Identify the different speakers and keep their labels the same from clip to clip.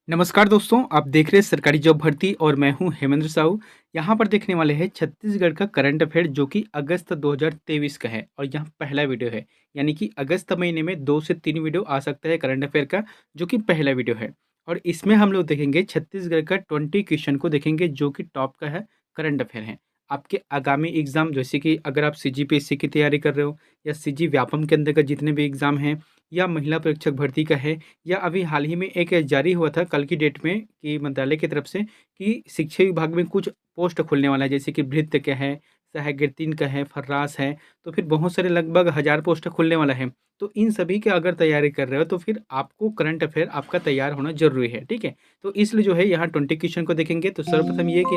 Speaker 1: नमस्कार दोस्तों, आप देख रहे हैं सरकारी जॉब भर्ती और मैं हूं हेमेंद्र साहू। यहाँ पर देखने वाले हैं छत्तीसगढ़ का करंट अफेयर जो कि अगस्त 2023 का है और यहाँ पहला वीडियो है। यानी कि अगस्त महीने में 2 से 3 वीडियो आ सकता है करंट अफेयर का, जो कि पहला वीडियो है। और इसमें हम लोग देखेंगे छत्तीसगढ़ का 20 क्वेश्चन को देखेंगे जो कि टॉप का है, करंट अफेयर है। आपके आगामी एग्जाम जैसे कि अगर आप सीजीपीएससी की तैयारी कर रहे हो या सीजी व्यापम के अंदर का जितने भी एग्जाम हैं या महिला परीक्षक भर्ती का है या अभी हाल ही में एक जारी हुआ था कल की डेट में कि मंत्रालय की तरफ से कि शिक्षा विभाग में कुछ पोस्ट खुलने वाला है, जैसे कि भृत्य का है, सहायक 3 का है, फर्रास है, तो फिर बहुत सारे लगभग 1000 पोस्ट खुलने वाला है। तो इन सभी की अगर तैयारी कर रहे हो तो फिर आपको करंट अफेयर आपका तैयार होना ज़रूरी है, ठीक है? तो इसलिए जो है यहाँ 20 क्वेश्चन को देखेंगे। तो सर्वप्रथम ये कि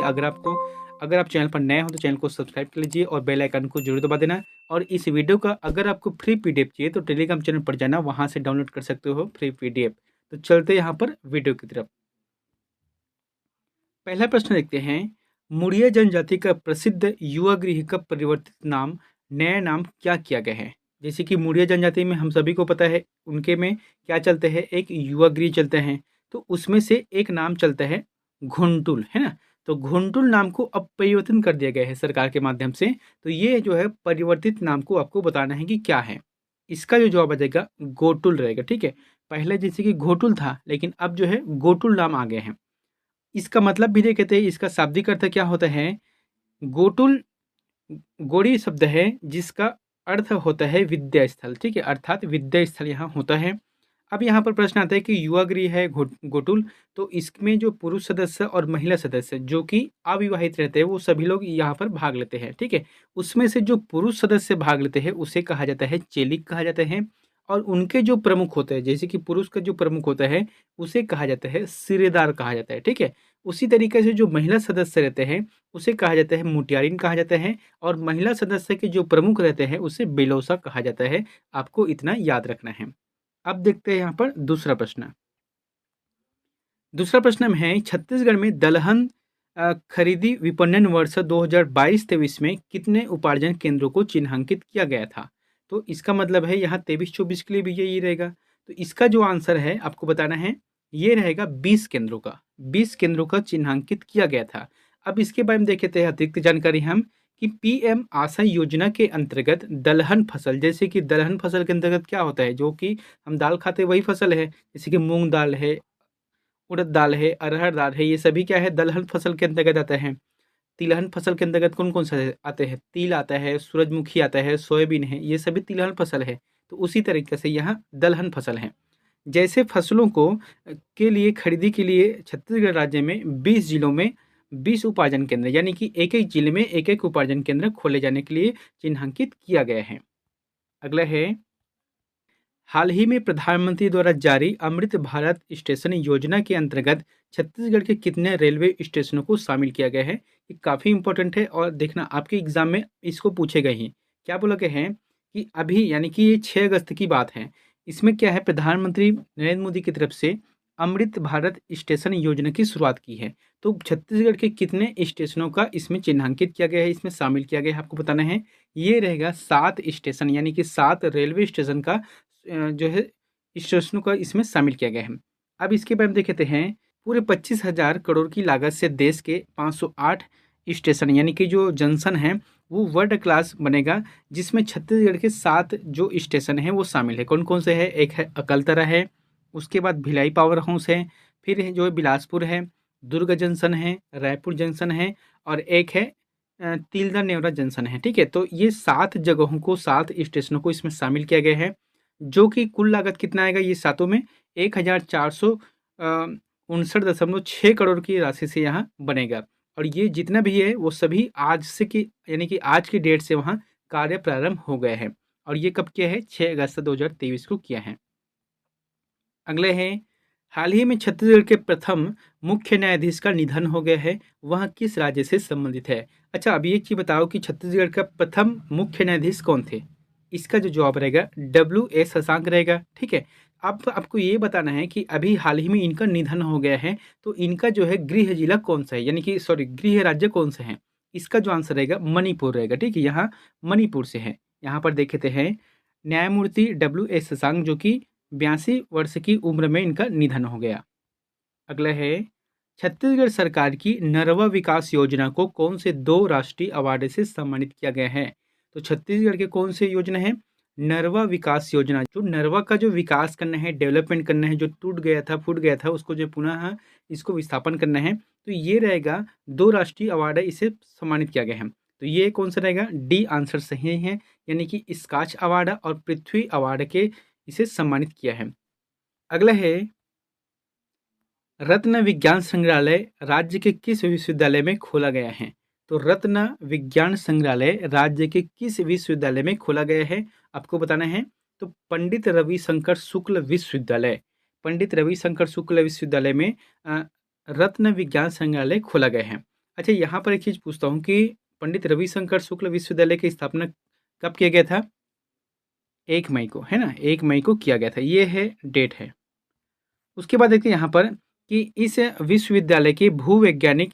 Speaker 1: अगर आप चैनल पर नए हो तो चैनल को सब्सक्राइब कर लीजिए और बेल आइकन को जरूर दबा देना। और इस वीडियो का अगर आपको फ्री पीडीएफ चाहिए तो टेलीग्राम चैनल पर जाना, वहां से डाउनलोड कर सकते हो फ्री पीडीएफ। तो चलते यहाँ पर वीडियो की तरफ। पहला प्रश्न देखते हैं। मुड़िया जनजाति का प्रसिद्ध युवा गृह का परिवर्तित नाम, नया नाम क्या किया गया है? जैसे कि मुड़िया जनजाति में हम सभी को पता है उनके में क्या चलते हैं, एक युवा गृह चलते हैं। तो उसमें से एक नाम चलता है घुंटुल, है ना? तो घुंटुल नाम को अब परिवर्तन कर दिया गया है सरकार के माध्यम से। तो ये जो है परिवर्तित नाम को आपको बताना है कि क्या है। इसका जो जवाब आ जाएगा गोटुल रहेगा, ठीक है? पहले जैसे कि घोटुल था लेकिन अब जो है गोटुल नाम आ गए हैं। इसका मतलब भी देखे थे, इसका शाब्दिक अर्थ क्या होता है? गोटुल गोड़ी शब्द है जिसका अर्थ होता है विद्या स्थल, ठीक है? अर्थात विद्या स्थल यहाँ होता है। अब यहाँ पर प्रश्न आता है कि युवा गृह है गोटुल, तो इसमें जो पुरुष सदस्य और महिला सदस्य जो कि अविवाहित रहते हैं वो सभी लोग यहाँ पर भाग लेते हैं, ठीक है? उसमें से जो पुरुष सदस्य भाग लेते हैं उसे कहा जाता है चेलिक कहा जाता है। और उनके जो प्रमुख होते हैं, जैसे कि पुरुष का जो प्रमुख होता है उसे कहा जाता है सिरेदार कहा जाता है, ठीक है? उसी तरीके से जो महिला सदस्य रहते हैं उसे कहा जाता है मुटियारिन कहा जाता है। और महिला सदस्य के जो प्रमुख रहते हैं उसे बेलौसा कहा जाता है। आपको इतना याद रखना है। अब देखते हैं यहाँ पर दूसरा प्रश्न। दूसरा प्रश्न में है छत्तीसगढ़ में दलहन खरीदी विपणन वर्ष 2022-23 में कितने उपार्जन केंद्रों को चिन्हांकित किया गया था? तो इसका मतलब है यहाँ 23-24 के लिए भी यही रहेगा। तो इसका जो आंसर है आपको बताना है, ये रहेगा 20 केंद्रों का। 20 केंद्रों का चिन्हांकित किया गया था। अब इसके बारे में देखे हैं अतिरिक्त जानकारी हम कि पीएम आशा योजना के अंतर्गत दलहन फसल, जैसे कि दलहन फसल के अंतर्गत क्या होता है, जो कि हम दाल खाते वही फसल है, जैसे कि मूंग दाल है, उड़द दाल है, अरहर दाल है, ये सभी क्या है दलहन फसल के अंतर्गत आता है। तिलहन फसल के अंतर्गत कौन-कौन सा आते हैं? तिल आता है, सूरजमुखी आता है, सोयाबीन है, ये सभी तिलहन फसल है। तो उसी तरीके से यहाँ दलहन फसल है। जैसे फसलों को के लिए खरीदी के लिए छत्तीसगढ़ राज्य में 20 जिलों में 20 उपार्जन केंद्र, यानी कि एक-एक जिले में एक-एक उपार्जन केंद्र खोले जाने के लिए चिन्हांकित किया गया है। अगला है, हाल ही में प्रधानमंत्री द्वारा जारी अमृत भारत स्टेशन योजना के अंतर्गत छत्तीसगढ़ के कितने रेलवे स्टेशनों को शामिल किया गया है? ये काफ़ी इंपॉर्टेंट है और देखना आपके एग्जाम में इसको पूछे गए ही। क्या बोला गया है कि अभी, यानी कि ये 6 अगस्त की बात है। इसमें क्या है, प्रधानमंत्री नरेंद्र मोदी की तरफ से अमृत भारत स्टेशन योजना की शुरुआत की है। तो छत्तीसगढ़ के कितने स्टेशनों का इसमें चिन्हांकित किया गया है, इसमें शामिल किया गया है, आपको बताना है। ये रहेगा 7 स्टेशन, यानी कि 7 रेलवे स्टेशन का जो है स्टेशनों का इसमें शामिल किया गया है। अब इसके बारे में देखते हैं, पूरे 25,000 करोड़ की लागत से देश के 508 स्टेशन, यानी कि जो जंक्शन है वो वर्ल्ड क्लास बनेगा, जिसमें छत्तीसगढ़ के 7 जो स्टेशन हैं वो शामिल है। कौन कौन से है? एक है अकलतरा है, उसके बाद भिलाई पावर हाउस है, फिर है जो है बिलासपुर है, दुर्ग जंक्शन है, रायपुर जंक्शन है, और एक है तिल्दा नेवरा जंक्शन है, ठीक है? तो ये 7 जगहों को, 7 स्टेशनों को इसमें शामिल किया गया है, जो कि कुल लागत कितना आएगा ये सातों में? 1459.6 करोड़ की राशि से यहाँ बनेगा। और ये जितना भी है वो सभी आज से की, यानी कि आज की डेट से वहाँ कार्य प्रारंभ हो गए हैं। और ये कब किया है? 6 अगस्त 2023 को किया है। अगले हैं, हाल ही में छत्तीसगढ़ के प्रथम मुख्य न्यायाधीश का निधन हो गया है, वह किस राज्य से संबंधित है? अच्छा, अब ये चीज बताओ कि छत्तीसगढ़ का प्रथम मुख्य न्यायाधीश कौन थे? इसका जो जवाब रहेगा WS शशांक रहेगा, ठीक है? अब आपको ये बताना है कि अभी हाल ही में इनका निधन हो गया है, तो इनका जो है गृह जिला कौन सा है, यानी कि सॉरी गृह राज्य कौन सा है? इसका जो आंसर रहेगा मणिपुर रहेगा, ठीक है? यहाँ मणिपुर से है। यहाँ पर देखते हैं, न्यायमूर्ति WS शशांक जो कि 82 वर्ष की उम्र में इनका निधन हो गया। अगला है, छत्तीसगढ़ सरकार की नरवा विकास योजना को कौन से 2 राष्ट्रीय अवार्ड से सम्मानित किया गया है? तो छत्तीसगढ़ के कौन से योजना है? नरवा विकास योजना। जो नरवा का जो विकास करना है, डेवलपमेंट करना है, जो टूट गया था, फूट गया था, उसको जो पुनः इसको विस्थापन करना है, तो ये रहेगा 2 राष्ट्रीय अवार्ड है, इसे सम्मानित किया गया है। तो ये कौन सा रहेगा? डी आंसर सही है, यानी कि स्कॉच अवार्ड और पृथ्वी अवार्ड के इसे सम्मानित किया है। अगला है, रत्न विज्ञान संग्रहालय राज्य के किस विश्वविद्यालय में खोला गया है? तो रत्न विज्ञान संग्रहालय राज्य के किस विश्वविद्यालय में खोला गया है, आपको बताना है। तो पंडित रविशंकर शुक्ल विश्वविद्यालय, पंडित रविशंकर शुक्ल विश्वविद्यालय में रत्न विज्ञान संग्रहालय खोला गया है। अच्छा, यहाँ पर एक चीज पूछता हूँ कि पंडित रविशंकर शुक्ल विश्वविद्यालय की स्थापना कब किया गया था? 1 मई को, है ना, 1 मई को किया गया था, ये है डेट है। उसके बाद देखते हैं यहाँ पर कि इस विश्वविद्यालय के भूवैज्ञानिक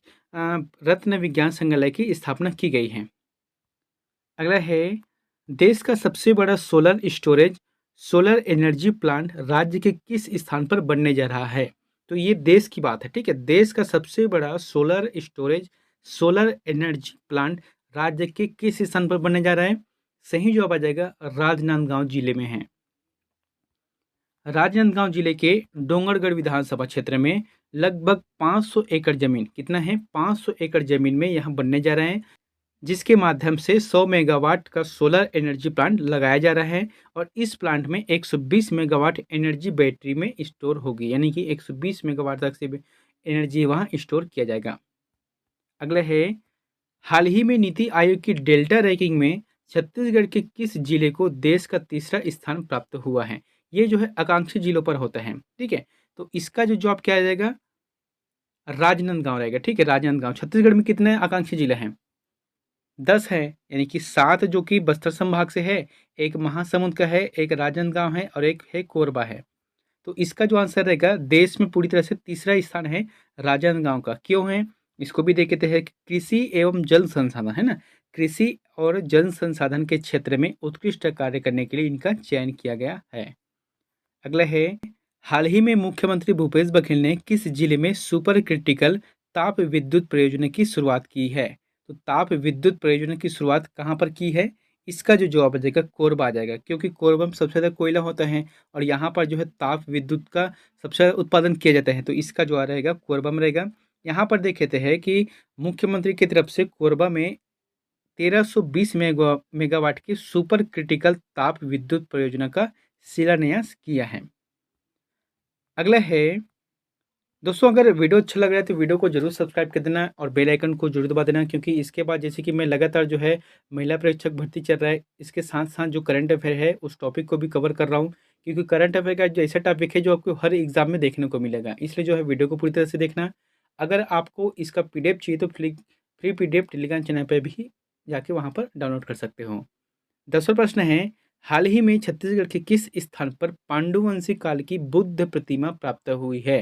Speaker 1: रत्न विज्ञान संग्रहालय की स्थापना की गई है। अगला है, देश का सबसे बड़ा सोलर एनर्जी प्लांट राज्य के किस स्थान पर बनने जा रहा है? तो ये देश की बात है, ठीक है। देश का सबसे बड़ा सोलर एनर्जी प्लांट राज्य के किस स्थान पर बनने जा रहा है? सही जवाब आ जाएगा, राजनांदगांव जिले में है। राजनांदगांव जिले के डोंगरगढ़ विधानसभा क्षेत्र में लगभग 500 एकड़ जमीन, कितना है? 500 एकड़ जमीन में यह बनने जा रहा है, जिसके माध्यम से 100 मेगावाट का सोलर एनर्जी प्लांट लगाया जा रहा है और इस प्लांट में 120 मेगावाट एनर्जी बैटरी में स्टोर होगी, यानी कि 120 मेगावाट तक से एनर्जी वहां स्टोर किया जाएगा। अगला है, हाल ही में नीति आयोग की डेल्टा रैंकिंग में छत्तीसगढ़ के किस जिले को देश का तीसरा स्थान प्राप्त हुआ है? ये जो है आकांक्षी जिलों पर होता है, ठीक है। तो इसका जो जवाब क्या आ जाएगा? राजनांदगांव रहेगा, ठीक है। राजनांदगांव, छत्तीसगढ़ में कितने आकांक्षी जिले हैं? 10 है, यानी कि 7 जो कि बस्तर संभाग से है, एक महासमुंद का है, एक राजनांदगांव है और एक है कोरबा है। तो इसका जो आंसर रहेगा, देश में पूरी तरह से तीसरा स्थान है राजनांदगांव का। क्यों है? इसको भी देखते हैं। कृषि एवं जल संसाधन, है ना, कृषि और जल संसाधन के क्षेत्र में उत्कृष्ट कार्य करने के लिए इनका चयन किया गया है। अगला है, हाल ही में मुख्यमंत्री भूपेश बघेल ने किस जिले में सुपर क्रिटिकल ताप विद्युत परियोजना की शुरुआत की है? तो ताप विद्युत परियोजना की शुरुआत कहाँ पर की है? इसका जो जवाब आ जाएगा, कोरबा आ जाएगा, क्योंकि कोरबा में सबसे ज़्यादा कोयला होता है और यहाँ पर जो है ताप विद्युत का सबसे ज़्यादा उत्पादन किया जाता है। तो इसका जो रहेगा कोरबा में रहेगा। यहाँ पर देख हैं कि मुख्यमंत्री की तरफ से कोरबा में 1320 मेगावाट की सुपर क्रिटिकल ताप विद्युत परियोजना का शिलान्यास किया है। अगला है, दोस्तों अगर वीडियो अच्छा लग रहा है तो वीडियो को जरूर सब्सक्राइब कर देना और बेल आइकन को जरूर दबा देना, क्योंकि इसके बाद जैसे कि मैं लगातार जो है महिला परीक्षक भर्ती चल रहा है, इसके साथ साथ जो करंट अफेयर है उस टॉपिक को भी कवर कर रहा हूँ, क्योंकि करंट अफेयर का जो ऐसा टॉपिक है जो आपको हर एग्जाम में देखने को मिलेगा, इसलिए जो है वीडियो को पूरी तरह से देखना। अगर आपको इसका PDF चाहिए तो फ्री PDF टेलीग्राम चैनल पर भी जाके वहाँ पर डाउनलोड कर सकते हो। 10वां प्रश्न है, हाल ही में छत्तीसगढ़ के किस स्थान पर पांडुवंशी काल की बुद्ध प्रतिमा प्राप्त हुई है?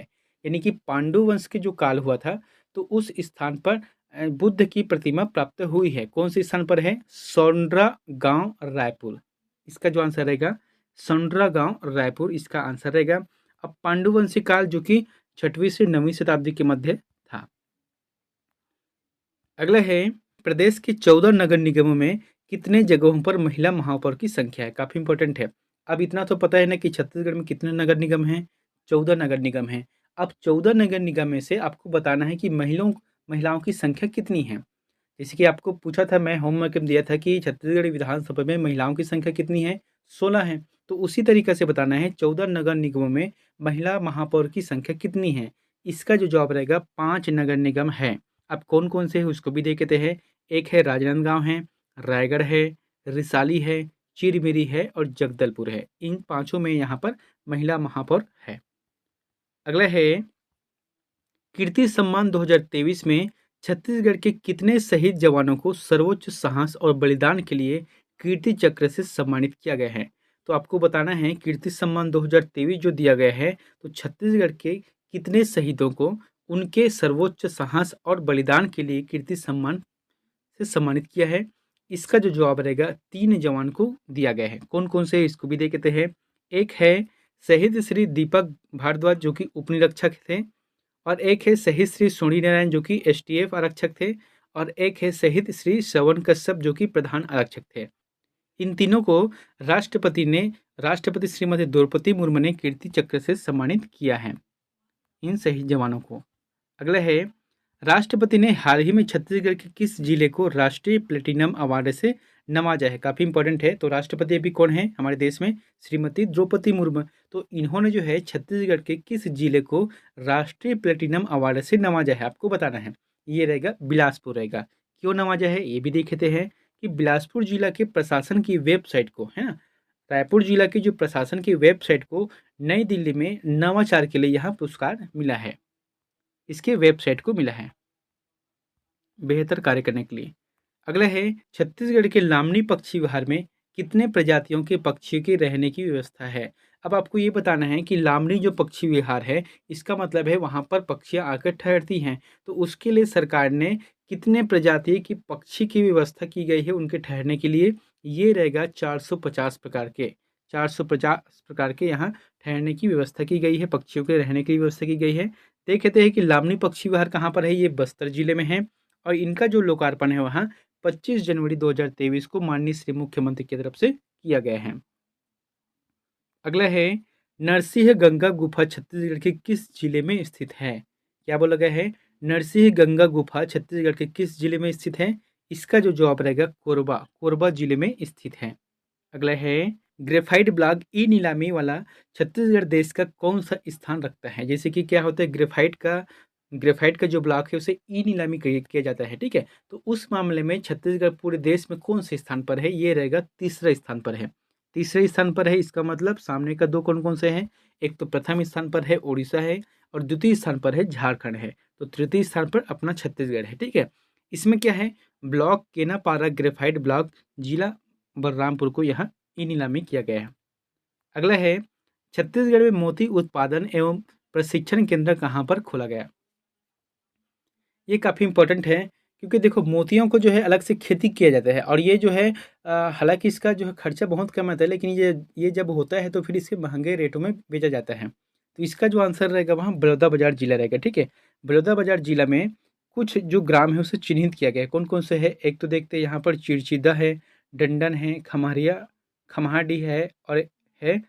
Speaker 1: यानी कि पांडु वंश के जो काल हुआ था, तो उस स्थान पर बुद्ध की प्रतिमा प्राप्त हुई है। कौन से स्थान पर है? सौंड्रा गांव, रायपुर। इसका जो आंसर रहेगा, सौंड्रा गांव, रायपुर, इसका आंसर रहेगा। अब पांडुवंशी काल जो कि 6वीं से 9वीं शताब्दी के मध्य था। अगला है, प्रदेश के 14 नगर निगमों में कितने जगहों पर महिला महापौर की संख्या है? काफी इंपॉर्टेंट है। अब इतना तो पता है ना कि छत्तीसगढ़ में कितने नगर निगम हैं? 14 नगर निगम हैं। अब 14 नगर निगम में से आपको बताना है कि महिलाओं की संख्या कितनी है। जैसे कि आपको पूछा था, मैं होमवर्क में दिया था कि छत्तीसगढ़ विधानसभा में महिलाओं की संख्या कितनी है? 16 है। तो उसी तरीके से बताना है 14 नगर निगमों में महिला महापौर की संख्या कितनी है। इसका जो जवाब रहेगा, 5 नगर निगम है। अब कौन कौन से है उसको भी देखते हैं। एक है राजनांदगांव है, रायगढ़ है, रिसाली है, चिरमिरी है और जगदलपुर है। इन पांचों में यहाँ पर महिला महापौर है। अगला है, कीर्ति सम्मान 2023 में छत्तीसगढ़ के कितने शहीद जवानों को सर्वोच्च साहस और बलिदान के लिए कीर्ति चक्र से सम्मानित किया गया है? तो आपको बताना है कीर्ति सम्मान 2023 जो दिया गया है, तो छत्तीसगढ़ के कितने शहीदों को उनके सर्वोच्च साहस और बलिदान के लिए कीर्ति सम्मान से सम्मानित किया है। इसका जो जवाब रहेगा, 3 जवान को दिया गया है। कौन कौन से, इसको भी देखते हैं। एक है शहीद श्री दीपक भारद्वाज जो कि उपनिरीक्षक थे, और एक है शहीद श्री सोनी नारायण जो कि एसटीएफ आरक्षक थे, और एक है शहीद श्री श्रवण कश्यप जो कि प्रधान आरक्षक थे। इन तीनों को राष्ट्रपति श्रीमती द्रौपदी मुर्मू ने कीर्ति चक्र से सम्मानित किया है, इन शहीद जवानों को। अगला है, राष्ट्रपति ने हाल ही में छत्तीसगढ़ के किस जिले को राष्ट्रीय प्लेटिनम अवार्ड से नवाजा है? काफ़ी इंपॉर्टेंट है। तो राष्ट्रपति अभी कौन है हमारे देश में? श्रीमती द्रौपदी मुर्मू। तो इन्होंने जो है छत्तीसगढ़ के किस जिले को राष्ट्रीय प्लेटिनम अवार्ड से नवाजा है, आपको बताना है। ये रहेगा बिलासपुर रहेगा। क्यों नवाजा है ये भी देखते हैं कि बिलासपुर जिला के प्रशासन की वेबसाइट को, है ना, रायपुर जिला की जो प्रशासन की वेबसाइट को नई दिल्ली में नवाचार के लिए यहाँ पुरस्कार मिला है, इसके वेबसाइट को मिला है बेहतर कार्य करने के लिए। अगला है, छत्तीसगढ़ के लामनी पक्षी विहार में कितने प्रजातियों के पक्षियों के रहने की व्यवस्था है? अब आपको ये बताना है कि लामनी जो पक्षी विहार है, इसका मतलब है वहाँ पर पक्षियाँ आकर ठहरती हैं। तो उसके लिए सरकार ने कितने प्रजाति की पक्षी की व्यवस्था की गई है उनके ठहरने के लिए? ये रहेगा 450 प्रकार के, 450 प्रकार के यहाँ ठहरने की व्यवस्था की गई है, पक्षियों के रहने की व्यवस्था की गई है। देखते हैं कि लामनी पक्षी विहार कहाँ पर है। ये बस्तर जिले में है, और इनका जो लोकार्पण है वहाँ 25 जनवरी 2023 को माननीय श्री मुख्यमंत्री की तरफ से किया गया है। अगला है, नरसिंह गंगा गुफा छत्तीसगढ़ के किस जिले में स्थित है? क्या बोला गया है? नरसिंह गंगा गुफा छत्तीसगढ़ के किस जिले में स्थित है? इसका जो जवाब रहेगा कोरबा, कोरबा जिले में स्थित है। अगला है, ग्रेफाइट ब्लॉक ई नीलामी वाला छत्तीसगढ़ देश का कौन सा स्थान रखता है? जैसे कि क्या होता है, ग्रेफाइट का जो ब्लॉक है उसे ई नीलामी किया जाता है, ठीक है। तो उस मामले में छत्तीसगढ़ पूरे देश में कौन से स्थान पर है? ये रहेगा तीसरे स्थान पर है, तीसरे स्थान पर है। इसका मतलब सामने का दो कौन कौन से हैं? एक तो प्रथम स्थान पर है उड़ीसा है, और द्वितीय स्थान पर है झारखंड है। तो तृतीय स्थान पर अपना छत्तीसगढ़ है, ठीक है। इसमें क्या है, ब्लॉक केनापारा ग्रेफाइट ब्लॉक जिला बलरामपुर को यहाँ ई नीलामी किया गया है। अगला है, छत्तीसगढ़ में मोती उत्पादन एवं प्रशिक्षण केंद्र कहाँ पर खोला गया? ये काफ़ी इंपॉर्टेंट है, क्योंकि देखो मोतियों को जो है अलग से खेती किया जाता है, और ये जो है हालांकि इसका जो है खर्चा बहुत कम आता है, लेकिन ये जब होता है तो फिर इसके महंगे रेटों में बेचा जाता है। तो इसका जो आंसर रहेगा वहाँ बलौदाबाजार जिला रहेगा, ठीक है। बलौदाबाजार जिला में कुछ जो ग्राम है उसे चिन्हित किया गया है। कौन कौन से है? एक तो देखते हैं यहाँ पर चिड़चिदा है, डंडन है, खम्हाडी है, और है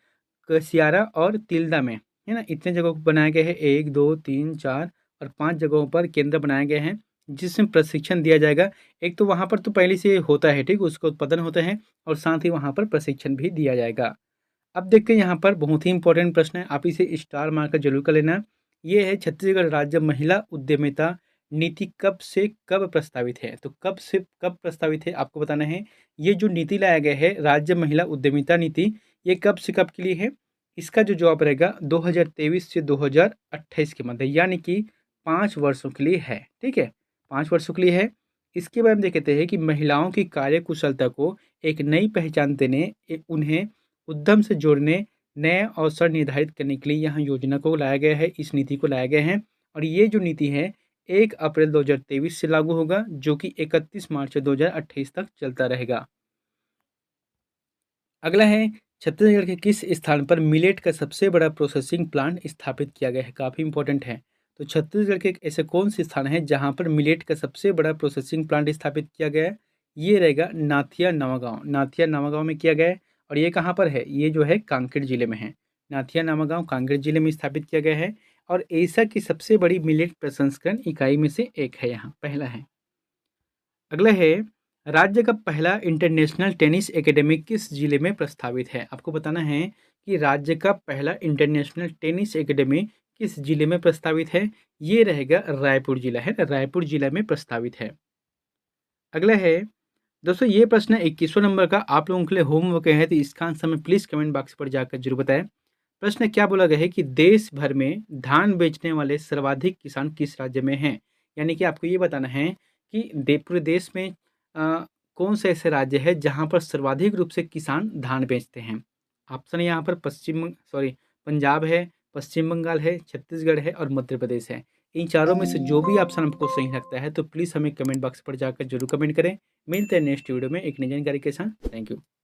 Speaker 1: कसियारा और तिल्दा में, है ना। इतने जगहों को बनाया गया है, 1 2 3 4 और 5 जगहों पर केंद्र बनाए गए हैं जिसमें प्रशिक्षण दिया जाएगा। एक तो वहाँ पर तो पहले से होता है, ठीक, उसका उत्पादन होता है, और साथ ही वहाँ पर प्रशिक्षण भी दिया जाएगा। अब देखते हैं यहाँ पर बहुत ही इंपॉर्टेंट प्रश्न है, आप इसे स्टार मार्कर जरूर कर लेना। ये है, छत्तीसगढ़ राज्य महिला उद्यमिता नीति कब से कब प्रस्तावित है? तो कब से कब प्रस्तावित है आपको बताना है। ये जो नीति लाया गया है राज्य महिला उद्यमिता नीति, ये कब से कब के लिए है? इसका जो जवाब रहेगा 2023 से 2028 के मध्य, यानी कि 5 वर्षों के लिए है, ठीक है, 5 वर्षों के लिए है। इसके बाद हम देखते हैं कि महिलाओं की कार्य कुशलता को एक नई पहचान देने, उन्हें उद्यम से जोड़ने, नए अवसर निर्धारित करने के लिए यहाँ योजना को लाया गया है, इस नीति को लाया गया है। और ये जो नीति है 1 अप्रैल 2023 से लागू होगा, जो कि 31 मार्च 2028 तक चलता रहेगा। अगला है, छत्तीसगढ़ के किस स्थान पर मिलेट का सबसे बड़ा प्रोसेसिंग प्लांट स्थापित किया गया है? काफ़ी इंपॉर्टेंट है। तो छत्तीसगढ़ के ऐसे कौन से स्थान है जहाँ पर मिलेट का सबसे बड़ा प्रोसेसिंग प्लांट स्थापित किया गया है? ये रहेगा नाथिया नवागांव, नाथिया नवागांव में किया गया है। और ये कहाँ पर है? ये जो है कांकेर जिले में है, नाथिया नवागांव कांकेर जिले में स्थापित किया गया है, और एशिया की सबसे बड़ी मिलेट प्रसंस्करण इकाई में से एक है, यहाँ पहला है। अगला है, राज्य का पहला इंटरनेशनल टेनिस एकेडमी किस जिले में प्रस्तावित है? आपको बताना है कि राज्य का पहला इंटरनेशनल टेनिस एकेडमी किस जिले में प्रस्तावित है। ये रहेगा रायपुर जिला, है ना, रायपुर जिला में प्रस्तावित है। अगला है, दोस्तों ये प्रश्न 21वां नंबर का आप लोगों के लिए होमवर्क है, तो इसका आंसर में प्लीज़ कमेंट बॉक्स पर जाकर जरूर बताएं। प्रश्न क्या बोला गया है कि देश भर में धान बेचने वाले सर्वाधिक किसान किस राज्य में हैं? यानी कि आपको ये बताना है कि पूरे देश में कौन से ऐसे राज्य है जहाँ पर सर्वाधिक रूप से किसान धान बेचते हैं। ऑप्शन यहाँ पर पंजाब है, पश्चिम बंगाल है, छत्तीसगढ़ है और मध्य प्रदेश है। इन चारों में से जो भी ऑप्शन आपको सही लगता है तो प्लीज़ हमें कमेंट बॉक्स पर जाकर जरूर कमेंट करें। मिलते हैं नेक्स्ट वीडियो में एक नई जानकारी के साथ। Thank you.